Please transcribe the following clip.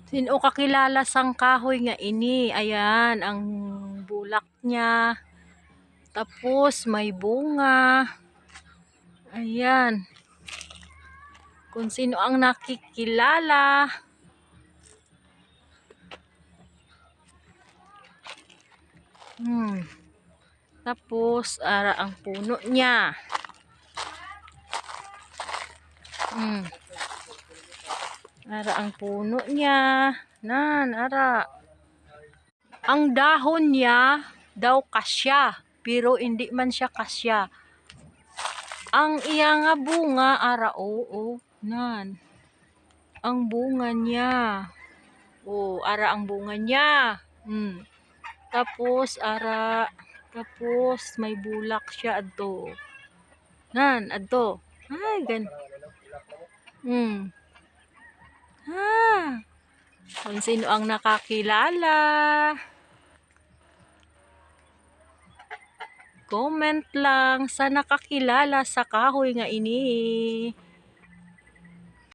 Sino kakilala sang kahoy nga ini? Ayan, ang bulak niya. Tapos may bunga. Ayan. Kung sino ang nakikilala. Tapos, ara ang puno niya. Ara ang puno niya. Ara. Ang dahon niya daw kasya, pero hindi man siya kasya. Ang iya nga bunga, ara, oo, ang bunga niya. Ara ang bunga niya. Tapos, ara, tapos may bulak siya adto. Adto. Ay, kung sino ang nakakilala. Comment lang sa nakakilala sa kahoy nga ini.